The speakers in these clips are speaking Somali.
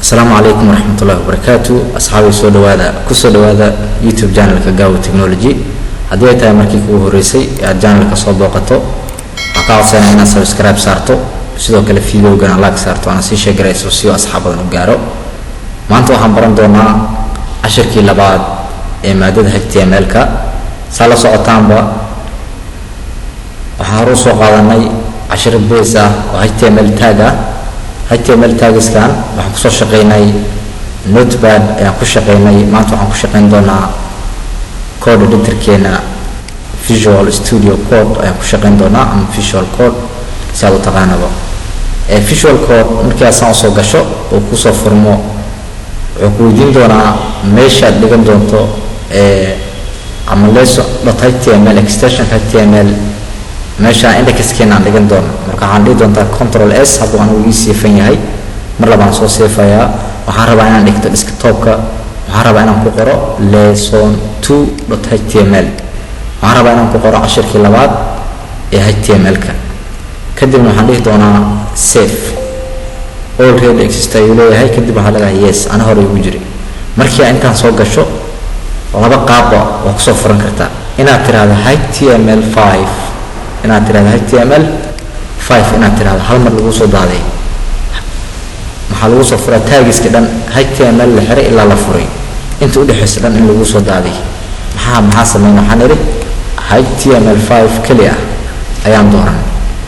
السلام عليكم ورحمة الله وبركاته. أصحابي كسو دوادا يوتيوب channel كجاو تكنولوجي. هذه تاي مركي كوه رئيسي channel كصوب وقته. أقاعد سنة أنا سبسكرايب صارتو. سيدو كله فيديو جانا لايك صارتو. أنا سيشة جريس وسيو أصحابنا نجارو. ما أنتوا هم برندونا 10 كيلو بعد مادة HTML كا. سالس عطام با. وحاروس وقالناي 10 بيزا HTML تاجا. HTML tags kan waxaan ku soo shaqeynay notepad ayaan ku shaqeynay maanta waxaan ku shaqeyn doonaa code editor-keena Visual Studio Code ayaan ku shaqeyn doonaa ama Visual Code si aad u taqaanaba Visual Code markii aad soo gasho oo ku soo furmo wuxuu ku weydiin doonaa meesha aad dhigan doonto ama leso.html extension HTML meesha index-keena aan dhigan doono marka waxaan dhihi doontaa control s haddii aan ugu siifan yahay mar labaan soo siifayaa waxaan rabaa inaan dhigto desktop-ka waxaan rabaa inaan ku qoro lesson2.html waxaan rabaa inaan ku qoro cashirkii labaad ee html-ka kadibna waxaan dhihi doonaa save already exist ayuu leeyahay kadib waxaa leedahay yes ana hore ugu jiri markii aad intaan soo gasho laba qaabba waa kusoo furan kartaa inaad tiraahdo html5 inaad tiraahdo HTML5 inaad tiraahdo hal mar lagu soo daaday maxaa lagu soo furay tagiska dhan HTML la xiray ilaa la furay inta u dhaxaysa dhan in lagu soo daaday maxaa sameeyay waxaan iri HTML5 kaliya ayaan dooran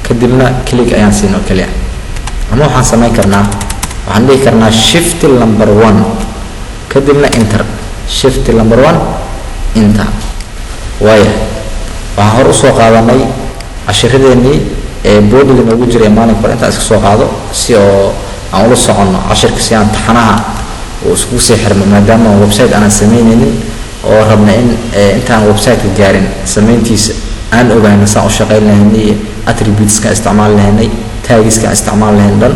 kadibna click ayaan siinay kaliya ama waxaan sameyn karnaa waxaan dhihi karnaa shift number 1 kadibna enter shift number 1 enter waayo waxaan hor u soo qaadanay cashiradeenii boodiga noogu jiray maalinka hore intaan iska soo qaado si oo aan ula soconno cashirka si aan taxanaha oo isku sii xirmo maadaama website aan sameynaynin oo rabna in intaan website gaarin sameyntiisa aan ogaano saan u shaqeyn lahaynay attributes-ka isticmaal lahaynay tags-ka isticmaal lahayn dhan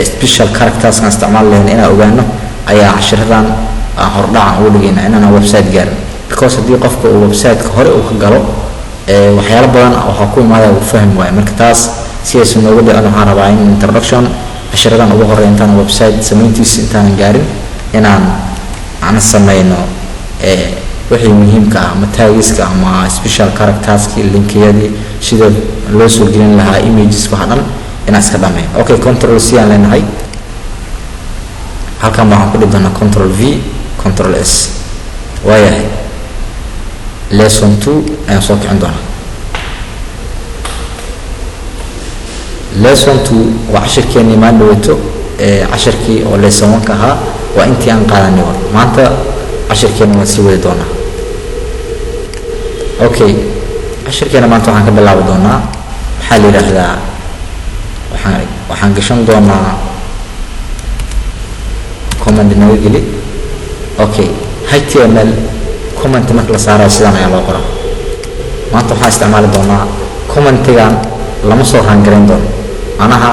special characters-ka isticmaal lahayn inaan ogaano ayaa cashiradan hordhacan ugu dhigaynaa inaan website gaarin because haddii qofka uu website-ka hore uu ka galo waxyaalo badan waxaa ku imaada uu fahmi waayo marka taas si aysan nooga dhicin waxaan rabaa in introduction cashiradan ugu horreeya intaan website samayntiisa intaanan gaarin inaan sameyno wixii muhiimka ah ama tagiska ama special characterski linkiyadii sida loo soo gelin lahaa images waxa dhan inaan iska dhameeyo okay control c aan leenahay halkan waxaan ku dhigi doonaa control v control s waayahay lesson 2 ayaan soo kicin doonaa lesson 2 waa cashirkeenii maan dhaweeto cashirkii oo lesson 1 ka ahaa waa intii aan qaadanay war maanta cashirkeena waan sii wadi doonaa okay cashirkeena maanta waxaan ka bilaabi doonaa maxaa la yidhaahdaa waxaan gashan doonaa command naga geli okay html comment marka la saarayo sidaan ayaa loo qoraa maanta waxaan isticmaali doonaa commentigan lama soo raangarayn doono macnaha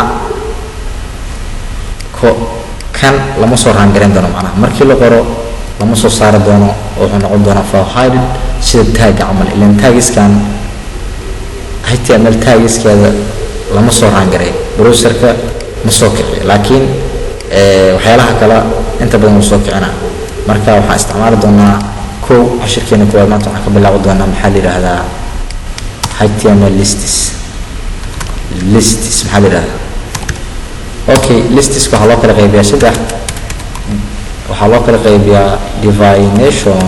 kan lama soo raangarayn doono macnaha markii la qoro lama soo saari doono oo wuxuu noqon doonaa file sida tag camal ilaan tagiskan HTML tagiskeeda lama soo raangaray browserka ma soo kici laakiin waxyaalaha kale inta badan uu soo kicinaa marka waxaan isticmaali doonaa cashirkeena kuwaad maanta waxaan ka bilaabi doonaa maxaa la yidhaahdaa HTML lists maxaa la yidhahdaa okay lists waxaa loo kala qaybiyaa saddex waxaa loo kala qaybiyaa definition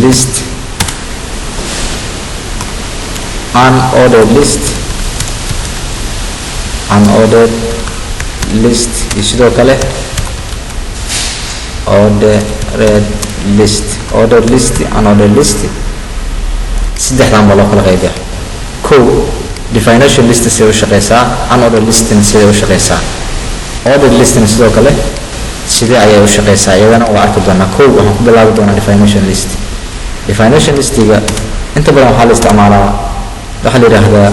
list unordered list iyo sidoo kale ordered list unordered list saddexdan baa loo kala qaybiyaa definition list sidee u shaqeysaa unordered list sidee u shaqeysaa ordered list sidoo kale sidee ayay u shaqeysaa iyadana waa arki doonaa waxaan ku bilaabi doonaa definition listiga inta badan waxaa la isticmaalaa waxaa la yidhaahdaa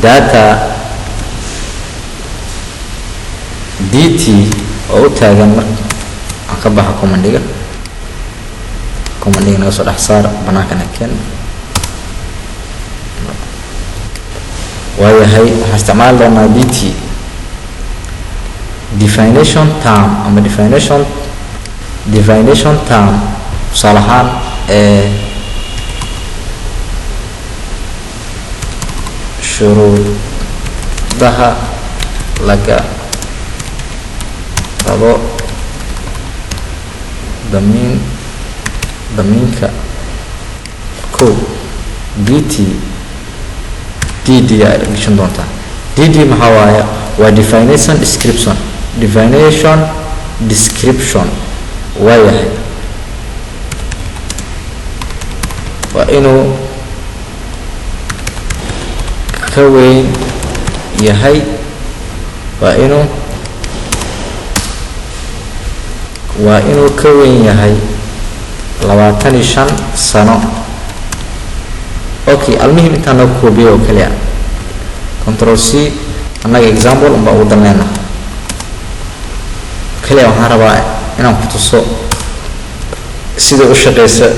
data dt oo u taagan aan ka baxa commandiga naga soo dhex saar banaankana keen waayahay waxaan isticmaali doonaa dt definition term ama definition term tusaale ahaan shuruudaha laga rabo damiinka kow dt dd ay gashan doontaa. dd maxaa waaye? waa definition description waa yahay waa inuu ka weyn yahay waa inuu ka weyn yahay 25 sano. okay almuhim intaan noo koobiyo oo kaliya control c annaga example unbaa ugu danleena kaliya waxaan rabaa inaan ku tuso sida u shaqeysa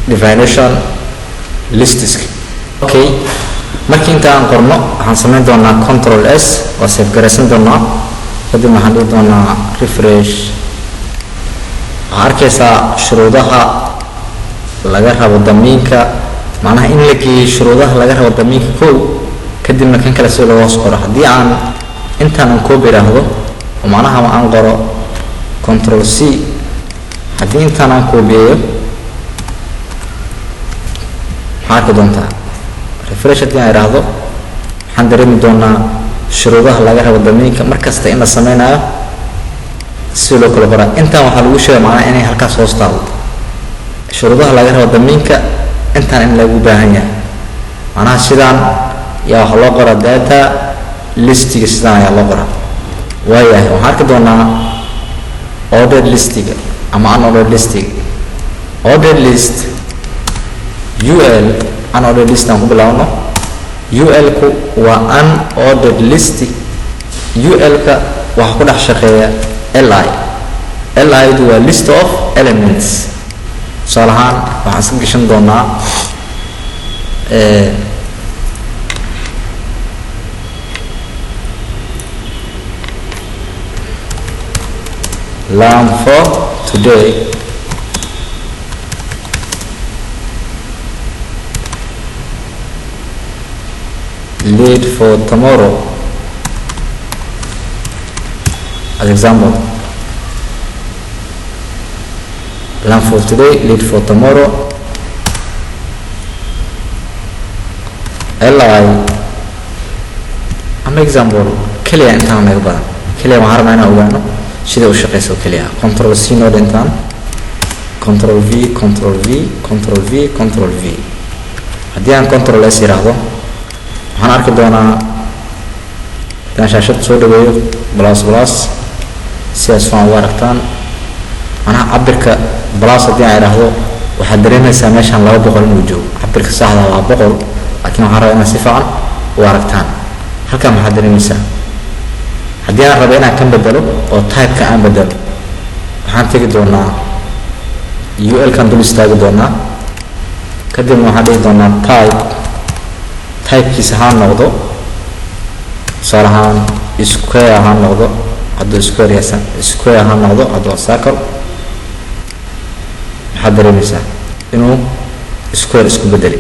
definition lists. okay markii inta aan qorno waxaan samayn doonaa control s waa save garaysan doonaa kadib waxaan dhihi doonaa refresh. waxaa arkaysaa shuruudaha laga rabo damiinka macnaha in la geeyo shuruudaha laga rabo damiinka kow kadibna kan kale si loo hoos qoro. haddii aan intaan aan koob iraahdo oo macnaha aan qoro control c haddii intaan aan koobiyeeyo maxaa arki doontaa refresh. haddii aan iraahdo waxaan dareemi doonaa shuruudaha laga rabo damiinka markasta in la sameynayo si loo kala qoraa. intaan waxaa lagu sheegay macnaha inay halkaas hoos taalo shuruudaha laga rabo damiinka intaan in lagu baahan yahay macnaha sidaan yaa waxaa loo qoraa data listiga sidaan ayaa loo qoraa. waayahay waxaan arki doonaa ordered listiga ama unordered listiga. ordered list ul unordered list aan ku bilaabno. ul-ku waa unordered list. ul-ka waxaa ku dhex shaqeeya li-du waa list of elements. tusaale ahaan waxaan iska gashan doonaa learn for today lead for tomorrow as example. learn for today lead for tomorrow li ama example kaliya intaan naga badan kaliya waxaan rabnaa inaan ogaano sida u shaqeyso kaliya. control c noo dhintaan control v control v control v control v. haddii aan control s yiraahdo waxaan arki doonaa intaan shaashada soo dhaweeyo plus sidaas waan u aragtaan macnaha cabirka plus. haddii aan iraahdo waxaad dareemaysaa meeshaan 200 inuu joogo cabirka saxda waa 100 laakiin waxaan rabaa inaad si fiican u aragtaan halkan maxaad dareemaysaa. haddii aan rabo inaan kan bedelo oo type-ka aan bedelo waxaan tegi doonaa ul-kan dul istaagi doonaa kadibna waxaan dhihi doonaa type-kiisa ha noqdo tusaale ahaan square ha noqdo hadduu square ha noqdo hadduu circle. waxaad dareemaysaa inuu square isku bedeli.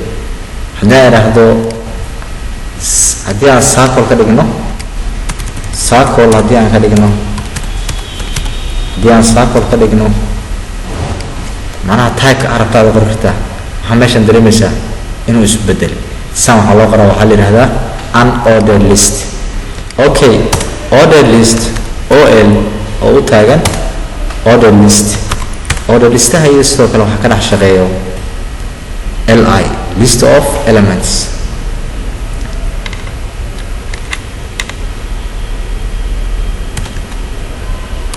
haddii aan iraahdo haddii aan circle ka dhigno circle haddii aan circle ka dhigno macnaha type-ka arabtaada qori kartaa waxaa meeshaan dareemaysaa inuu isu bedeli. saan waxaa loo qoraa waxaa la yidhahdaa unordered list. okay ordered list ol oo u taagan ordered list. ordered listaha iyo sidoo kale waxaa ka dhex shaqeeyo li list of elements.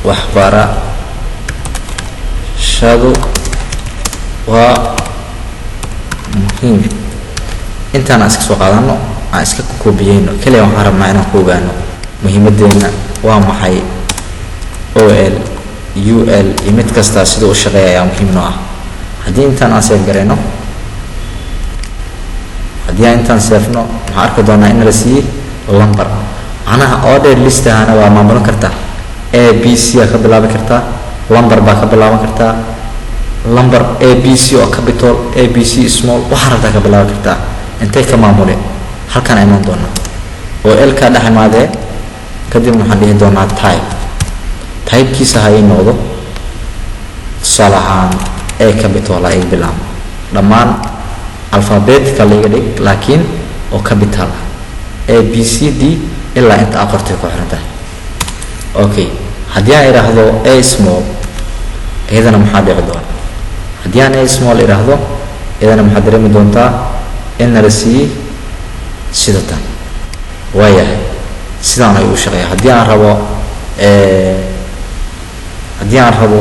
waxbarashadu waa muhiim. intaan aan iska soo qaadano aan iska koobiyeyno kaliya waxaan rabnaa inaan ku ogaano muhiimadeena waa maxay ol ul iyo mid kasta sida u shaqeeya ayaa muhiim noo ah. haddii intaan aan save garayno haddii aan intaan seefno waxaan arki doonaa in la siiyey number macnaha ordered list ahana waa maamulan kartaa a b c ka bilaabi kartaa number baa ka bilaaban kartaa number a b c oo capital a b c small waxa rabtaa ka bilaabi kartaa intay ka maamule halkan ay iman doonaa oo l ka dhaxmaadee kadib waxaan dhihi doonaa type kiisa hay noqdo salahan a capital ay bilaab dhamaan alphabetical laga dhig laakiin oo capital a b c d ilaa inta aqoonta ku xiran tahay okay haddii aan iraahdo a small iyadana maxaa dhici doona haddii aan a small iraahdo iyadana maxaa dareemi doontaa in la sii sidatan waayahay sidaan ay u shaqeeyaa haddii aan rabo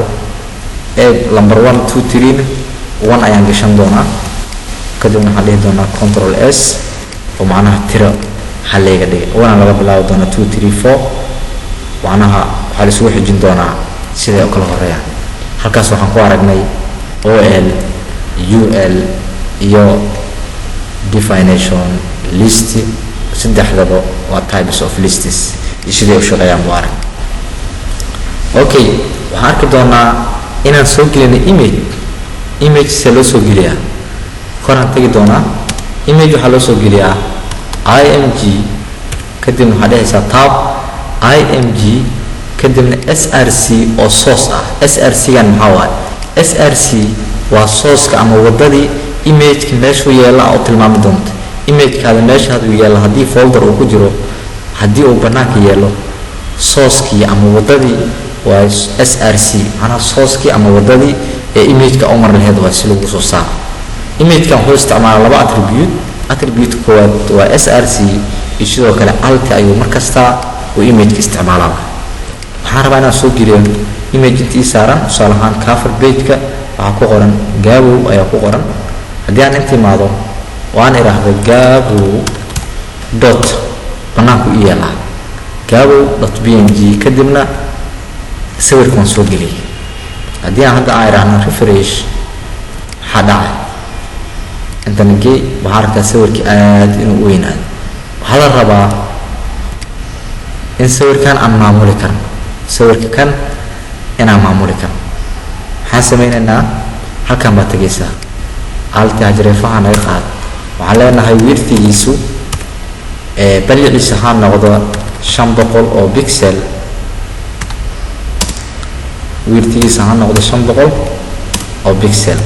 a number 1 2 3 1 ayaan gashan doonaa kadib waxaan dhihi doonaa control s oo macnaha tiro halleega dhigay wana laga bilaabo doonaa 2 3 4 macnaha waxaa la isugu xijin doonaa sidee kala horeeyaan halkaas waxaan ku aragnay ol ul iyo definition list saddexdaba waa types of lists iyo sidee u shaqeeyaan buu arag okay waxaan arki doonaa inaan soo gelino image se loo soo geliyaa koraan tegi doonaa image waxaa loo soo geliyaa img kadibna waxaa dhehaysaa tab img kadibna src oo source ah src gan maxaa waaye src waa source-ka ama wadadii image-ka meeshu yeela oo tilmaami doonto image-kaada meesha haduu yeelo haddii folder uu ku jiro haddii uu banaanka yeelo source-kii ama wadadii waa src macnaha source-kii ama wadadii ee image-ka u mar laheyd waa si lagu soo saaro image-kan wuxuu isticmaalaa laba attribute koowaad waa src iyo sidoo kale alt ayuu markasta uu image-ka isticmaalaa waxaan rabaa inaan soo geliyo image intii saaran tusaale ahaan cover page-ka waxaa ku qoran gabow ayaa ku qoran haddii aan inta imaado waan iraahdo gabow dot banaanku i yeelaa gabow dot png kadibna sawirkan soo geliyay haddii aan hadda aan iraahno refresh waxaa dhacay intanagey waxaa arkaa sawirkii aad inuu u weynaado waxaa la rabaa in sawirkan aan maamuli karno sawirka kan inaan maamuli karno waxaan sameynaynaa halkan baa tegaysaa alti hajreefaha naga qaad waxaan leenahay wirtigiisu baliciisa ha noqdo 500 oo pixel wirtigiisa ha noqdo 500 oo pixel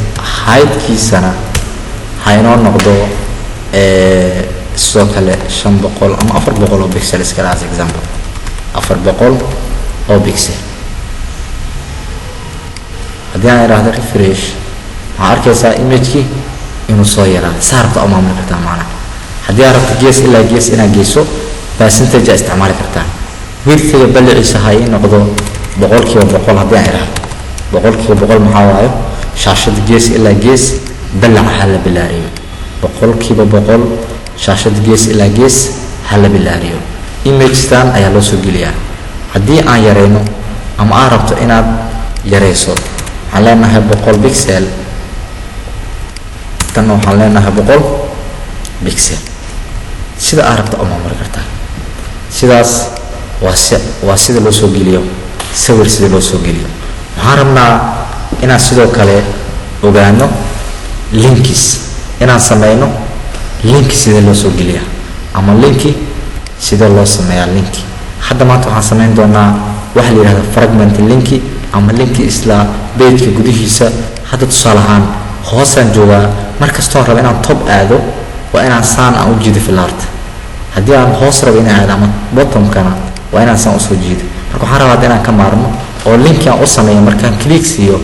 height-kiisana ha inoo noqdo sidoo kale 500 ama 400 oo pixel iskala as example 400 oo pixel haddii aan iraahdo refresh waxaa arkaysaa image-kii inuu soo yaraa saarta oo maamuli kartaa macnaha haddii aad rabto gees ilaa gees inaad geyso percentage aad isticmaali kartaa wirtiga baliciisa ha ii noqdo 100% haddii aan iraahdo 100% maxaa waayo shaashada gees ilaa gees balac ha la bilaariyo 100% shaashada gees ilaa gees ha la bilaariyo image-tan ayaa loo soo geliyaa haddii aan yareyno ama aad rabto inaad yareyso waxaan leenahay 100 pixel tan waxaan leenahay 100 pixel sida aad rabto oo maamuli kartaa sidaas waa sida loo soo geliyo sawir sida loo soo geliyo waxaan rabnaa inaan sidoo kale ogaano links inaan sameyno link sida loo soo geliyaa ama linki sida loo sameeyaa linki hadda maanta waxaan sameyn doonaa waxa la yiraahdo fragment linki ama linki isla page-ka gudihiisa hadda tusaale ahaan hoosaan joogaa markastoo rabo inaan top aado waa inaan saan aan u jiido filaarta haddii aan hoos rabo inaan aado ama bottom-kana waa inaan saan usoo jiido marka waxaan rabaa inaan ka maarmo oo linki aan u sameeyo markaan click siiyo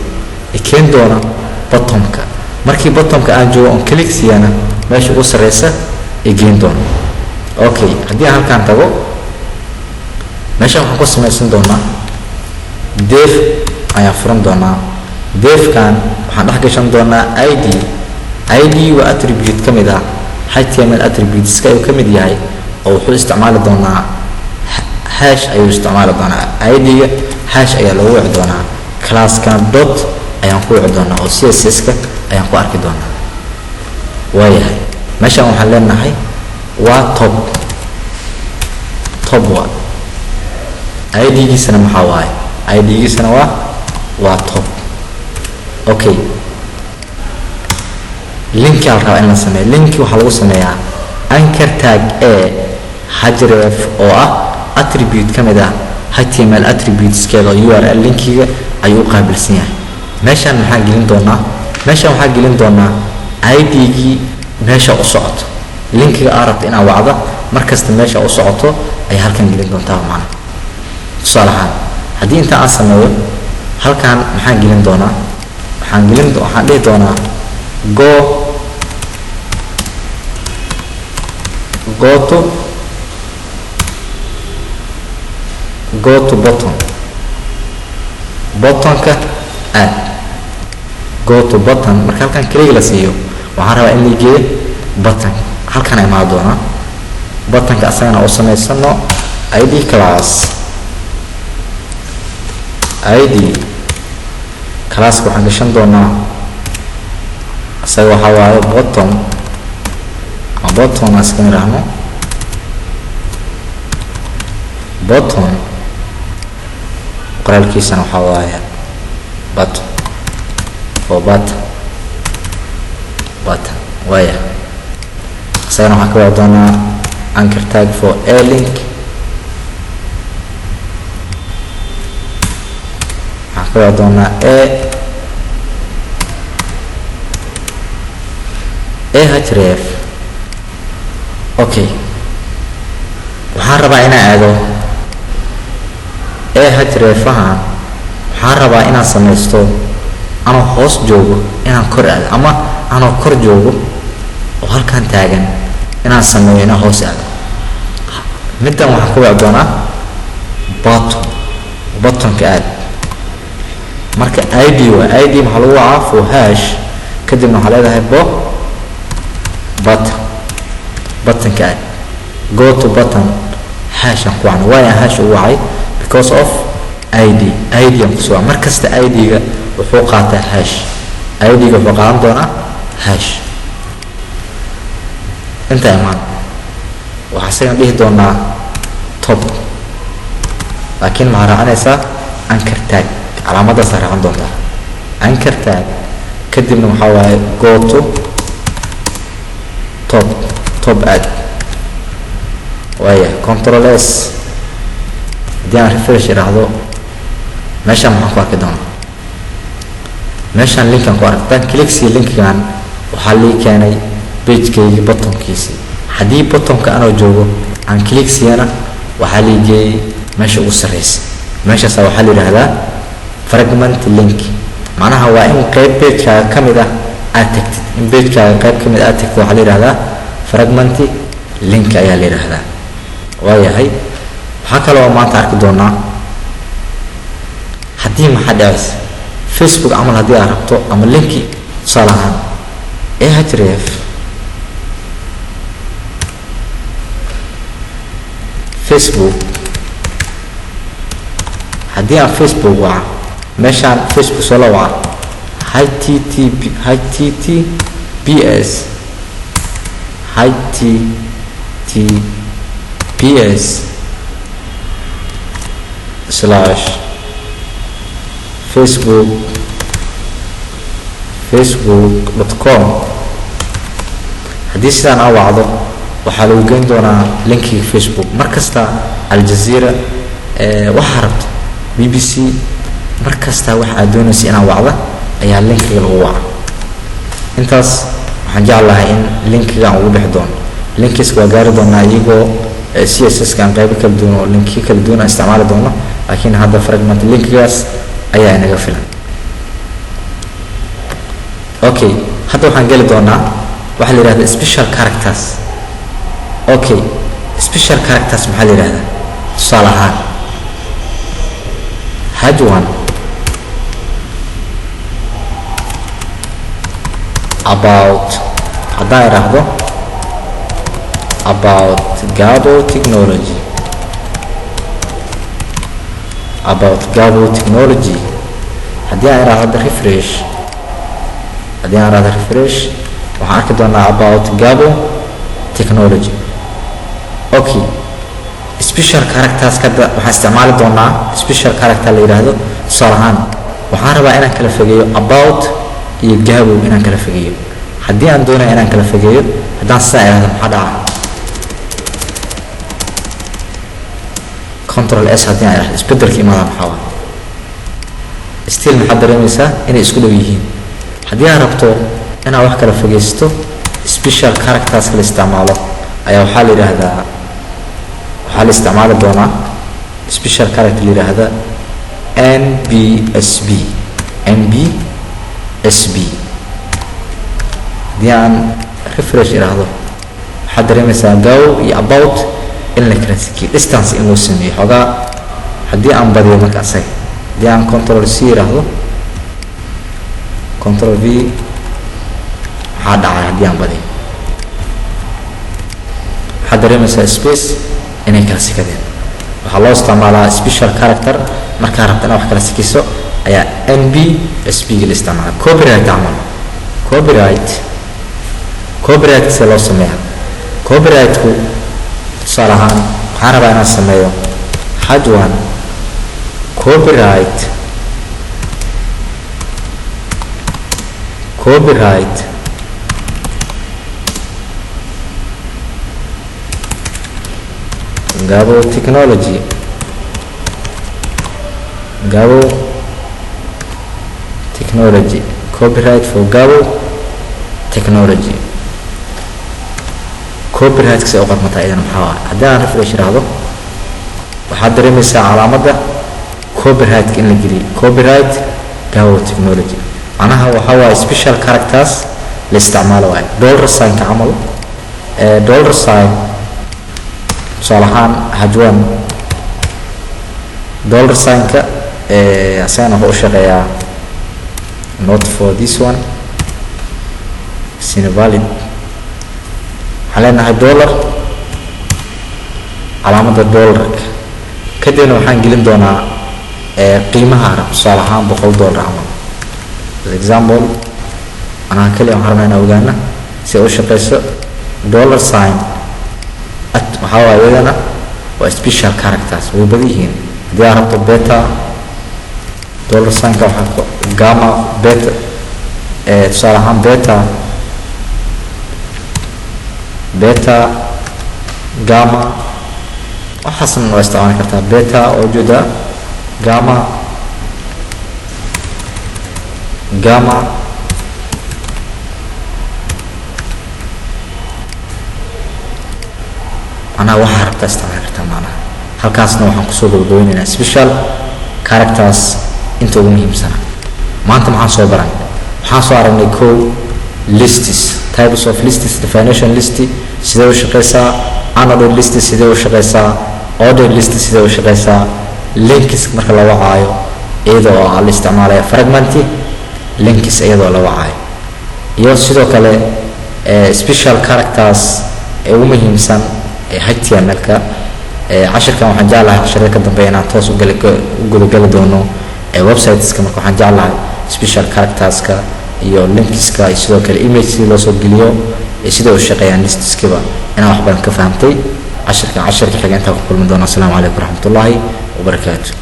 ikeen doona bottom-ka markii bottom-ka aan joogo on click siiyana meesha ugu sareysa igeen doona okay haddii aan halkaan tago meeshaan waxaan ku samaysan doonaa def ayaan furan doonaa defkan waxaan dhex gashan doonaa id waa attribute ka mid ah html attributeska ayuu ka mid yahay oo wuxuu isticmaali doonaa hash ayuu isticmaali doonaa id-ga hash ayaa loogu wici doonaa classkan dot ayaan ku wici doonaa oo css-ka ayaan ku arki doonaa waayahay meeshaan waxaan leenahay waa top waa ID-giisana maxaa waaye ID-giisana waa top. Okay, linki aan rabaa in la sameeyo. Linki waxaa lagu sameeyaa anchor tag href oo ah attribute ka mid ah HTML attributeskeeda oo URL linkiga ayuu qaabilsan yahay. meeshaan maxaan gelin doonaa? meeshaan waxaan gelin doonaa ID-gii meesha u socoto. linkiga aad rabto inaad wacdo markasta meesha u socoto ayaa halkan gelin doontaa macna. tusaale ahaan haddii inta aan sameeyo halkan maxaan gelin doonaa? waxaan dhihi doonaa go to buttonka add go to button. marka halkan kaliya la siiyo waxaan rabaa in la geeyo button. halkan ay imaan doonaa buttonka asagana oo samaysano id class. id classka waxaan gashan doonaa asaga waxaa waaye button iska niraahno button. qoraalkiisana waxaa waaye button waaya asagana waxaan ka wada doonaa anchor tag for a link. waxaan ka wada doonaa href. okay, waxaan rabaa inaan aado href-ahan. waxaan rabaa inaan samaysto anoo hoos joogo inaan kor aado ama anoo kor joogo oo halkan taagan inaan sameeyo inaan hoos aado. middan waxaan ka wada doonaa buttonka aad. marka id waa id maxaa lagu wacaa for hash kadibna waxaa leedahay buttonka aad go to button hashan ku wacna. waayaa hash u wacay because of id aan kusoo mar kasta id-ga wuxuu qaataa hash. id-ga wuxuu qaadan doonaa hash. inta imaan waxaa isagan dhihi doonaa top laakiin maxaa raacanaysaa anchor tag. calaamadaasaa raacan doontaa anchor tag kadibna waxaa waaye go to top add. waaya control s haddii aan refresh iraahdo meeshaan maxaan ku arki doonaa? meeshaan linkan ku aragtaan clicksia linkigan waxaa lii keenay pagekaygi buttonkiisii. haddii buttonka anoo joogo aan clicksiyana waxaa lii geeyey meesha ugu sarreysa. meeshaasaa waxaa la yidhaahdaa fragment link. macnaha waa in qayb pagekaaga ka mid ah aad tagtid. in pagekaaga qayb ka mid aad tagtid waxaa la yidhahdaa fragment link ayaa la yidhaahdaa. waayahay waxaa kaloo maanta arki doonaa haddii maxaa dhacaysa Facebook camal haddii aad rabto ama linki tusaale ahaan href Facebook haddii aan Facebook waca meeshaan Facebook soo la waca https://facebook.com haddii sidaan aa wacdo waxaa lagu geyn doonaa linkiga Facebook. markasta aljazeera waxaa rabto BBC markasta wax aad doonaysa inaan wacda ayaa linkiga lagu waca. intaas waxaan jeclahay in linkiga aan ugu dhex doono. linkiska waa gaari doonaa iyagoo CSS-ka aan qaybo kala duwan oo linkiyo kala duwan aan isticmaali doono laakiin hadda fragment linkigaas ayaa inaga filan. okay, hadda waxaan geli doonaa waxaa la yidhahdaa special characters. okay, special characters maxaa la yidhahdaa? tusaale ahaan hajwan about haddaan idhaahdo about Gabo technology haddii aan idhaahdo refresh waxaan arki doonaa about Gabo technology. okay, special characters kada waxaan isticmaali doonaa special character la yiraahdo tusaale ahaan waxaan rabaa inaan kala fogeeyo about iyo gabo inaan kala fogeeyo haddii aan doonayo inaan kala fogeeyo haddaan sidaa iraahdo maxaa dhaca control s haddii aan iraahdo isbedelka imaada maxaa waa still maxaad dareemaysaa inay isku dhow yihiin haddii aad rabto inaad wax kala fogeysto special characters la isticmaalo ayaa waxaa la yiraahdaa waxaa la isticmaali doonaa special character la yiraahda NBSB haddii aan refresh iraahdo waxaad dareemaysaa go iyo about in la kala sikiyo distance in loo sameeyo xoogaa haddii aan badiyo marka asaga haddii aan control c iraahdo control v maxaa dhacay haddii aan badiyo waxaad dareemaysaa space inay kala sikadeen waxaa loo isticmaalaa special character markaa rabta inaad wax kala sikiso ayaa NBSB la isticmaalaa copyright camal copyright se loo sameeyaa copyrightku tusaale ahaan waxaan rabaa inaan sameeyo hadwan copyright Gabo technology copyright for Gabo technology copyright si oqor mata idan maxaa haddii aan refresh iraahdo waxaad dareemaysaa calaamadda copyright in la geliyo copyright Gabo technology anaha waxa waa special characters la isticmaalo waa dollar sign ka camal dollar sign salahan hadwan dollar sign ka asana wuxuu shaqeeyaa not for this one sina valid halena dollar calaamadda dollarka kadibna waxaan gelin doonaa qiimaha salahan $100 camal for example ana kaliya waxaan rabnaa inaan ogaano si uu shaqeyso dollar sign waxaa waaye iyadana waa special characters way badan yihiin haddii aad rabto beta dollar sign ka waxaa gamma beta tusaale ahaan beta gamma waxaasna waa isticmaali kartaa beta oo juda gamma أنا واحد ربط استعمال معنا halkaasna waxaan kusoo gabagabeynaynaa special characters inta ugu muhiimsan maanta maxaan soo baran waxaan soo aragnay kow lists types of lists definition list sidee u shaqeysaa unordered list sidee u shaqeysaa ordered list sidee u shaqeysaa links marka la wacaayo iyadoo la isticmaalayo fragment links iyadoo la wacaayo iyo sidoo kale special characters ee ugu muhiimsan HTML-ka cashirkan waxaan jeclahay casharada ka dambeeya inaan toos u gudagali doono websiteska marka waxaan jeclahay special characterska iyo linkska iyo sidoo kale image si loo soo geliyo sidoo u shaqeeyaan listiskiba inaan wax badan ka fahamtay cashirka xiga inta ku kulmi doono. Assalaamu calaykum waraxmatullaahi wabarakaatuh.